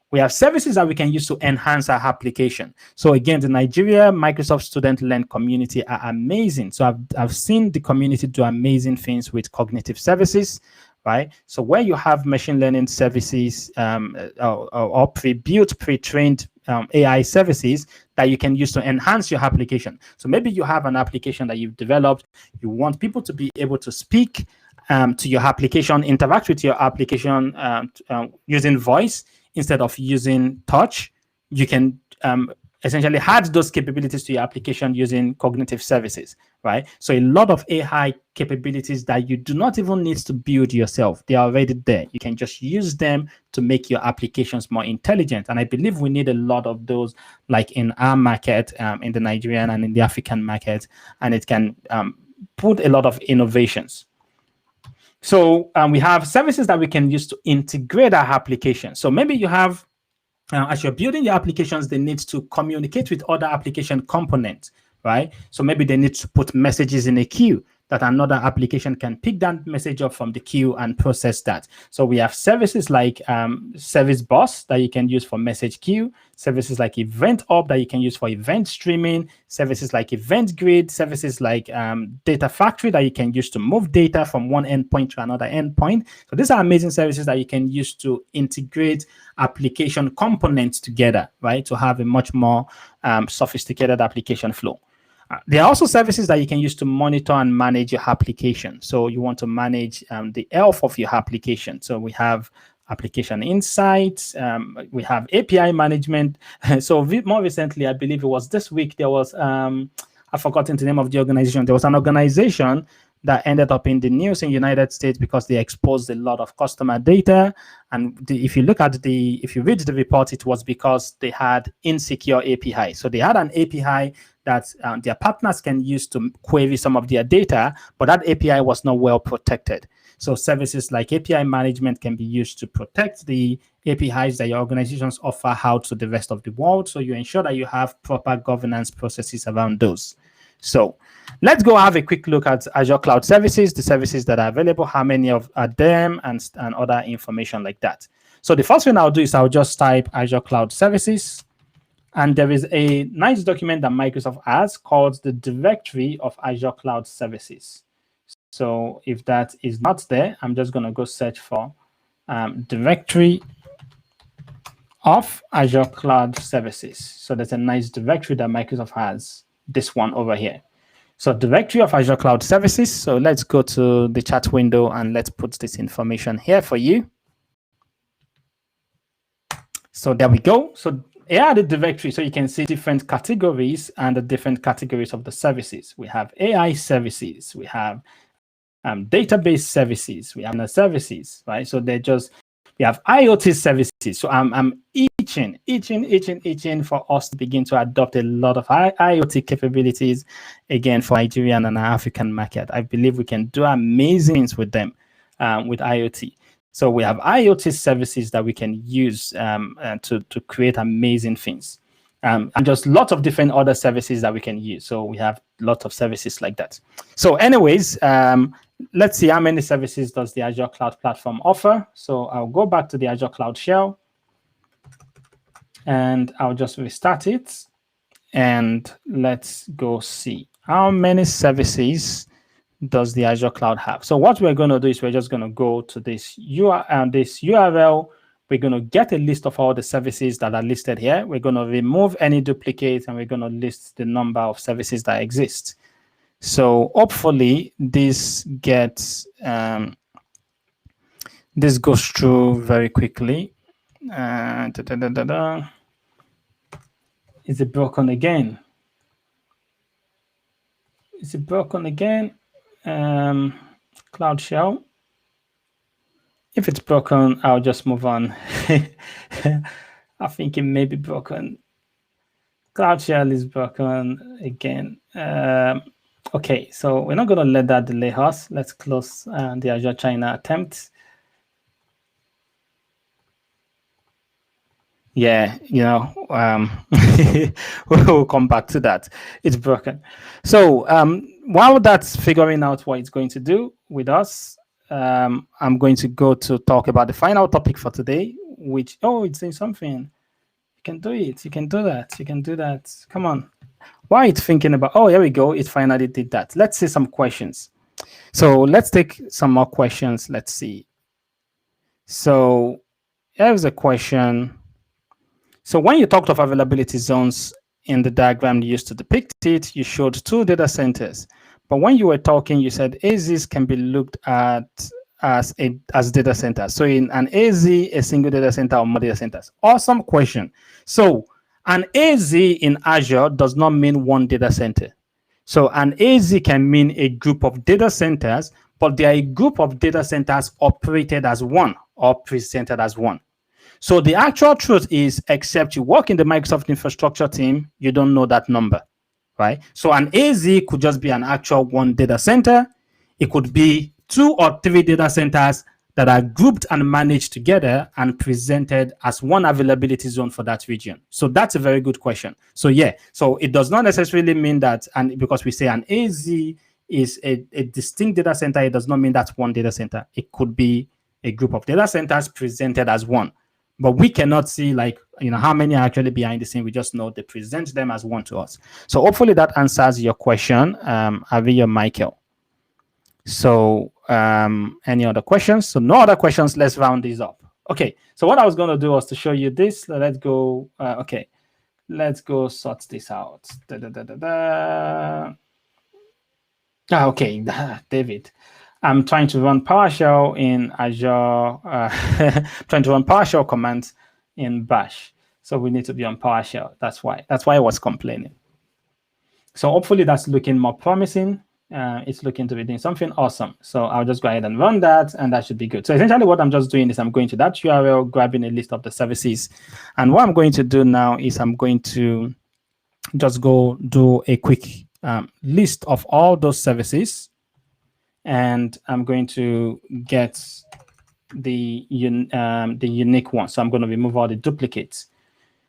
We have services that we can use to enhance our application. So again, the Nigeria Microsoft Student Learn community are amazing. So I've seen the community do amazing things with cognitive services, right? So where you have machine learning services or pre-built, pre-trained AI services that you can use to enhance your application. So maybe you have an application that you've developed. You want people to be able to speak to your application, interact with your application using voice instead of using touch. You can essentially add those capabilities to your application using cognitive services, right? So a lot of AI capabilities that you do not even need to build yourself. They are already there. You can just use them to make your applications more intelligent. And I believe we need a lot of those, like in our market, in the Nigerian and in the African market, and it can put a lot of innovations. So we have services that we can use to integrate our application. So maybe you have, as you're building your applications, they need to communicate with other application components, right? So maybe they need to put messages in a queue that another application can pick that message up from the queue and process that. So we have services like Service Bus that you can use for message queue, services like Event Hub that you can use for event streaming, services like Event Grid, services like Data Factory that you can use to move data from one endpoint to another endpoint. So these are amazing services that you can use to integrate application components together, right? To have a much more sophisticated application flow. There are also services that you can use to monitor and manage your application. So you want to manage the health of your application. So we have application insights. We have API management. So more recently, I believe it was this week, there was, I've forgotten the name of the organization. There was an organization that ended up in the news in the United States because they exposed a lot of customer data. And if you read the report, it was because they had insecure API. So they had an API that their partners can use to query some of their data, but that API was not well protected. So services like API management can be used to protect the APIs that your organizations offer out to the rest of the world. So you ensure that you have proper governance processes around those. So let's go have a quick look at Azure Cloud Services, the services that are available, how many of them, and other information like that. So the first thing I'll do is I'll just type Azure Cloud Services. And there is a nice document that Microsoft has called the Directory of Azure Cloud Services. So if that is not there, I'm just going to go search for directory of Azure Cloud Services. So there's a nice directory that Microsoft has, this one over here. So directory of Azure Cloud Services. So let's go to the chat window and let's put this information here for you. So there we go. So here are the directory. So you can see different categories and the different categories of the services. We have AI services. We have database services. We have services, right? So they're just, we have IoT services. So I'm itching for us to begin to adopt a lot of IoT capabilities, again, for Nigerian and African market. I believe we can do amazing things with them, with IoT. So we have IoT services that we can use to create amazing things. And just lots of different other services that we can use. So we have lots of services like that. So anyways, let's see how many services does the Azure Cloud Platform offer. So I'll go back to the Azure Cloud Shell and I'll just restart it. And let's go see how many services does the Azure Cloud have. So what we're going to do is we're just going to go to this URL. We're going to get a list of all the services that are listed here. We're going to remove any duplicates and we're going to list the number of services that exist. So hopefully this gets this goes through very quickly. Is it broken again? Is it broken again? Cloud Shell. If it's broken, I'll just move on. I think it may be broken. Cloud Shell is broken again. Okay, so we're not going to let that delay us. Let's close the Azure China attempt. Yeah, you know, we'll come back to that. It's broken. So while that's figuring out what it's going to do with us, I'm going to go to talk about the final topic for today, which, oh, it's saying something. You can do it. You can do that. You can do that. Come on. Why it's thinking about, oh, here we go. It finally did that. Let's see some questions. So let's take some more questions. Let's see. So here's a question. So when you talked of availability zones in the diagram you used to depict it, you showed 2 data centers. But when you were talking, you said AZs can be looked at as data centers. So in an AZ, a single data center or more data centers. Awesome question. So an AZ in Azure does not mean one data center. So an AZ can mean a group of data centers, but they are a group of data centers operated as one or presented as one. So the actual truth is, except you work in the Microsoft infrastructure team, you don't know that number, right? So an AZ could just be an actual one data center. It could be 2 or 3 data centers that are grouped and managed together and presented as one availability zone for that region. So that's a very good question. So yeah, so it does not necessarily mean that, and because we say an AZ is a distinct data center, it does not mean that's one data center. It could be a group of data centers presented as one. But we cannot see, like, you know, how many are actually behind the scene. We just know they present them as one to us. So hopefully that answers your question, Avia Michael. So any other questions? So no other questions. Let's round these up. Okay. So what I was going to do was to show you this. So let's go. Okay. Let's go sort this out. Okay, David. I'm trying to run PowerShell in Azure, trying to run PowerShell commands in Bash. So we need to be on PowerShell. That's why I was complaining. So hopefully that's looking more promising. It's looking to be doing something awesome. So I'll just go ahead and run that, and that should be good. So essentially what I'm just doing is I'm going to that URL, grabbing a list of the services. And what I'm going to do now is I'm going to just go do a quick list of all those services. And I'm going to get the unique one. So I'm going to remove all the duplicates.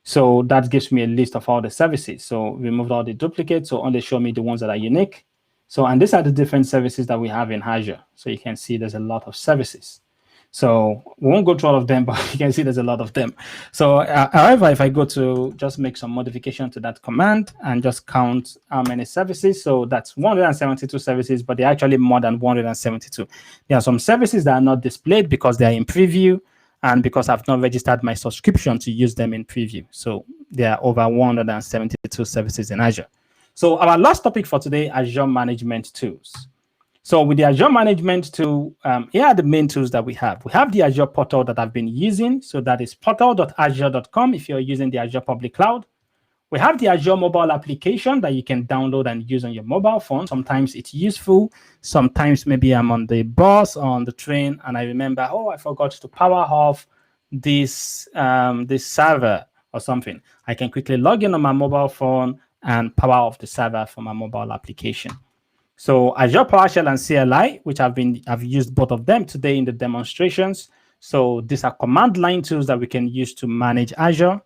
So that gives me a list of all the services. So remove all the duplicates. So only show me the ones that are unique. So, and these are the different services that we have in Azure. So you can see there's a lot of services. So we won't go through all of them, but you can see there's a lot of them. So however, if I go to just make some modification to that command and just count how many services, so that's 172 services, but they're actually more than 172. There are some services that are not displayed because they're in preview and because I've not registered my subscription to use them in preview. So there are over 172 services in Azure. So our last topic for today, Azure Management Tools. So with the Azure Management Tool, here are the main tools that we have. We have the Azure Portal that I've been using. So that is portal.azure.com if you're using the Azure Public Cloud. We have the Azure mobile application that you can download and use on your mobile phone. Sometimes it's useful. Sometimes maybe I'm on the bus or on the train and I remember, oh, I forgot to power off this server or something. I can quickly log in on my mobile phone and power off the server for my mobile application. So Azure Powershell and Cli, which I've used both of them today in the demonstrations. So these are command line tools that we can use to manage Azure.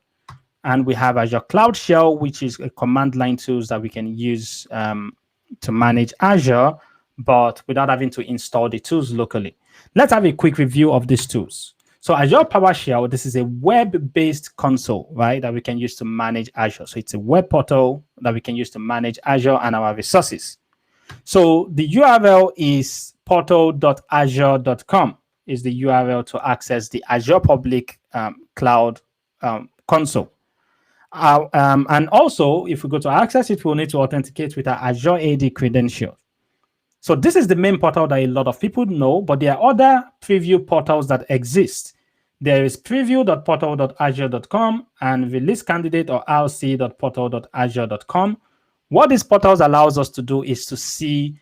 And we have Azure Cloud Shell, which is a command line tools that we can use to manage Azure, but without having to install the tools locally. Let's have a quick review of these tools. So Azure PowerShell, this is a web-based console, right, that we can use to manage Azure. So it's a web portal that we can use to manage Azure and our resources. So the URL is portal.azure.com is the URL to access the Azure Public Cloud console. And also, if we go to access it, we'll need to authenticate with our Azure AD credential. So this is the main portal that a lot of people know, but there are other preview portals that exist. There is preview.portal.azure.com and release candidate or rc.portal.azure.com. What these portals allows us to do is to see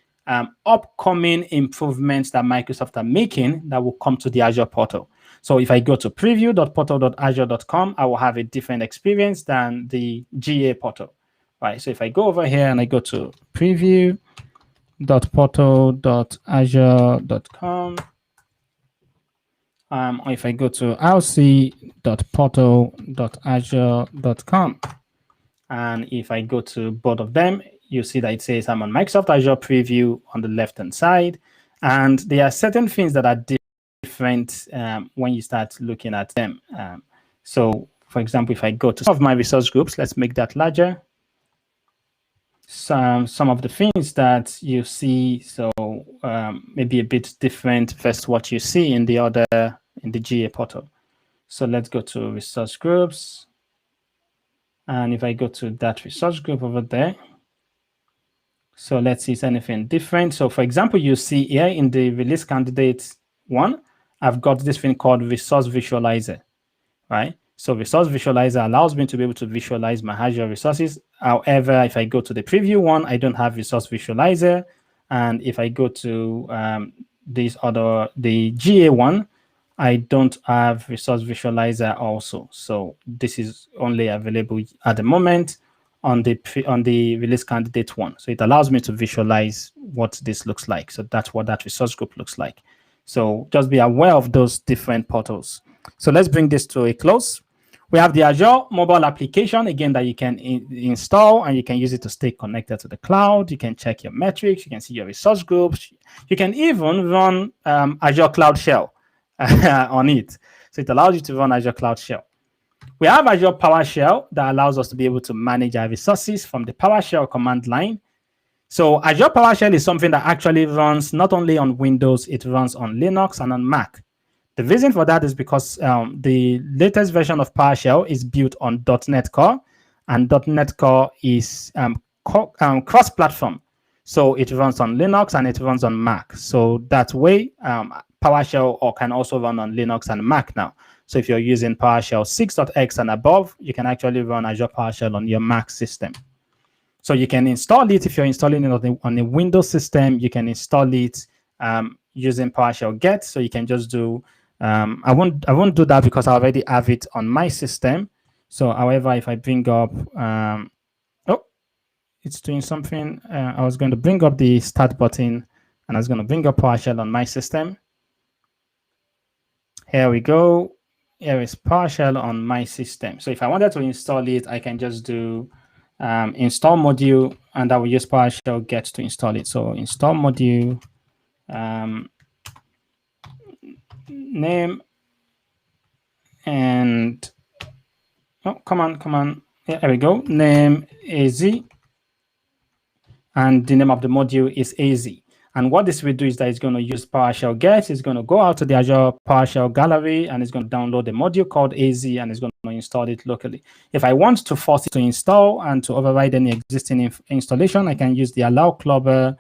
upcoming improvements that Microsoft are making that will come to the Azure portal. So if I go to preview.portal.azure.com, I will have a different experience than the GA portal, right? So if I go over here and I go to preview.portal.azure.com, or if I go to rc.portal.azure.com, and if I go to both of them, you see that it says I'm on Microsoft Azure Preview on the left-hand side. And there are certain things that are different when you start looking at them. So, for example, if I go to some of my resource groups, let's make that larger. Some of the things that you see, so maybe a bit different versus what you see in the GA portal. So let's go to resource groups. And if I go to that resource group over there, so let's see if anything different. So for example, you see here in the release candidate one, I've got this thing called resource visualizer, right? So resource visualizer allows me to be able to visualize my Azure resources. However, if I go to the preview one, I don't have resource visualizer. And if I go to the GA one, I don't have resource visualizer also. So this is only available at the moment on the release candidate one. So it allows me to visualize what this looks like. So that's what that resource group looks like. So just be aware of those different portals. So let's bring this to a close. We have the Azure mobile application, again, that you can install and you can use it to stay connected to the cloud. You can check your metrics. You can see your resource groups. You can even run Azure Cloud Shell on it. So it allows you to run Azure Cloud Shell. We have Azure PowerShell that allows us to be able to manage our resources from the PowerShell command line. So Azure PowerShell is something that actually runs not only on Windows, it runs on Linux and on Mac. The reason for that is because the latest version of PowerShell is built on .NET Core, and .NET Core is cross-platform. So it runs on Linux and it runs on Mac. So that way, PowerShell can also run on Linux and Mac now. So if you're using PowerShell 6.x and above, you can actually run Azure PowerShell on your Mac system. So you can install it if you're installing it on a Windows system. You can install it using PowerShell Get. So you can just do. I won't do that because I already have it on my system. So, however, if I bring up, oh, it's doing something. I was going to bring up the start button, and I was going to bring up PowerShell on my system. Here we go. Here is PowerShell on my system. So if I wanted to install it, I can just do install module, and I will use PowerShell Get to install it. So install module name and come on. Yeah, there we go. Name AZ, and the name of the module is AZ. And what this will do is that it's going to use PowerShell Get. It's going to go out to the Azure PowerShell gallery and it's going to download the module called AZ and it's going to install it locally. If I want to force it to install and to override any existing installation, I can use the allow clubber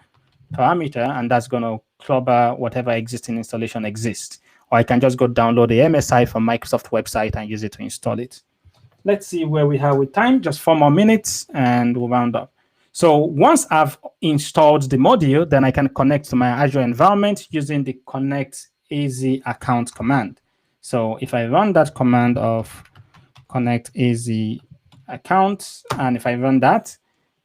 parameter, and that's going to clubber whatever existing installation exists. Or I can just go download the MSI from Microsoft website and use it to install it. Let's see where we are with time. Just 4 more minutes and we'll round up. So once I've installed the module, then I can connect to my Azure environment using the connect AZ account command. So if I run that command of connect AZ account, and if I run that,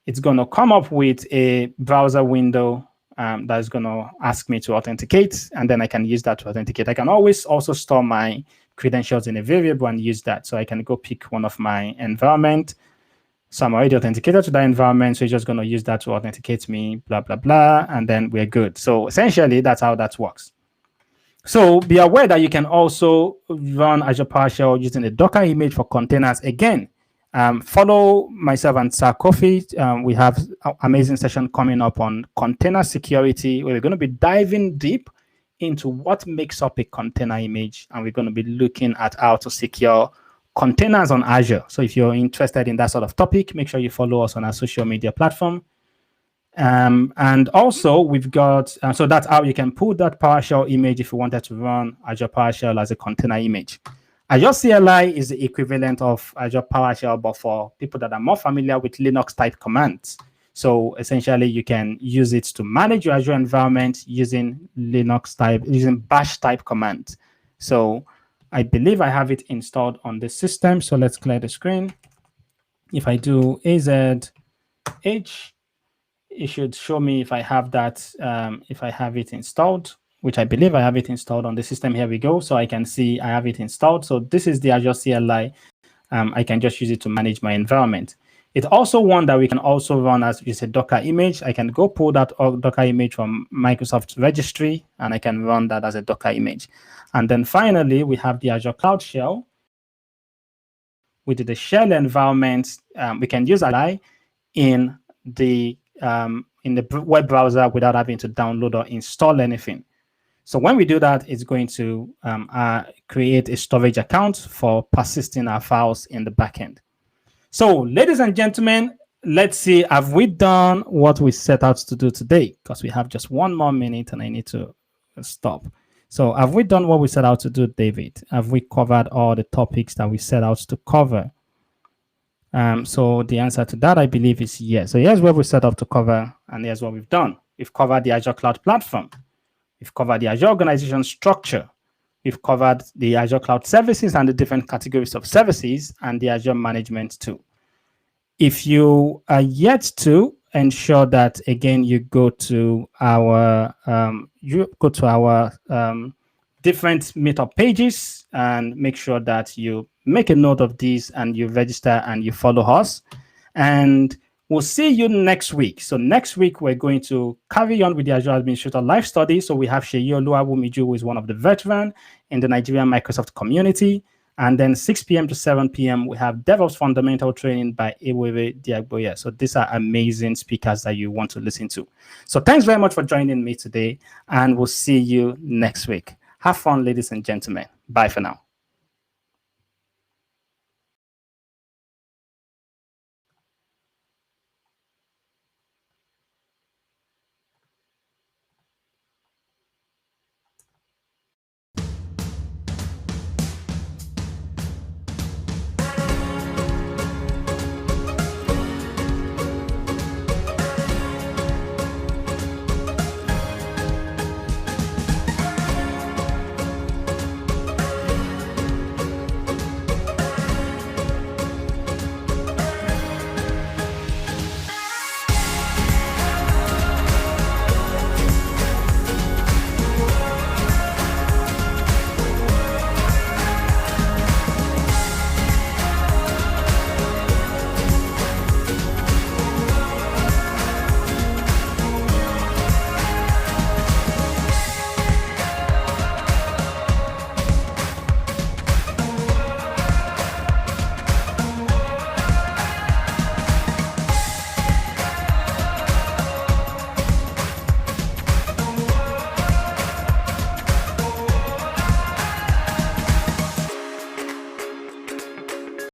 it's going to come up with a browser window that's going to ask me to authenticate, and then I can use that to authenticate. I can always also store my credentials in a variable and use that. So I can go pick one of my environment. So I'm already authenticated to that environment, so it's just going to use that to authenticate me, blah, blah, blah, and then we're good. So essentially, that's how that works. So be aware that you can also run Azure PowerShell using a Docker image for containers. Again, follow myself and Sir Kofi. We have an amazing session coming up on container security, where we're going to be diving deep into what makes up a container image, and we're going to be looking at how to secure containers on Azure. So if you're interested in that sort of topic, make sure you follow us on our social media platform. And also we've got, so that's how you can pull that PowerShell image if you wanted to run Azure PowerShell as a container image. Azure CLI is the equivalent of Azure PowerShell, but for people that are more familiar with Linux type commands. So essentially you can use it to manage your Azure environment using Linux type, using bash type commands. So I believe I have it installed on the system. So let's clear the screen. If I do AZH, it should show me if I have that, if I have it installed, which I believe I have it installed on the system. Here we go. So I can see I have it installed. So this is the Azure CLI. I can just use it to manage my environment. It's also one that we can also run as just a Docker image. I can go pull that Docker image from Microsoft registry, and I can run that as a Docker image. And then finally, we have the Azure Cloud Shell. With the shell environment, we can use CLI in the web browser without having to download or install anything. So when we do that, it's going to create a storage account for persisting our files in the backend. So ladies and gentlemen, let's see, have we done what we set out to do today? Because we have just 1 more minute and I need to stop. So have we done what we set out to do, David? Have we covered all the topics that we set out to cover? So the answer to that, I believe, is yes. So here's what we set out to cover, and here's what we've done. We've covered the Azure Cloud Platform. We've covered the Azure organization structure. We've covered the Azure Cloud Services and the different categories of services and the Azure Management too. If you are yet to, ensure that, again, you go to our different meetup pages and make sure that you make a note of these and you register and you follow us. And we'll see you next week. So next week, we're going to carry on with the Azure Administrator Life Study. So we have Sheyi Oluwabumiju, who is one of the veterans in the Nigerian Microsoft community. And then 6 p.m. to 7 p.m., we have DevOps Fundamental Training by Ewere Diagboye. So these are amazing speakers that you want to listen to. So thanks very much for joining me today, and we'll see you next week. Have fun, ladies and gentlemen. Bye for now.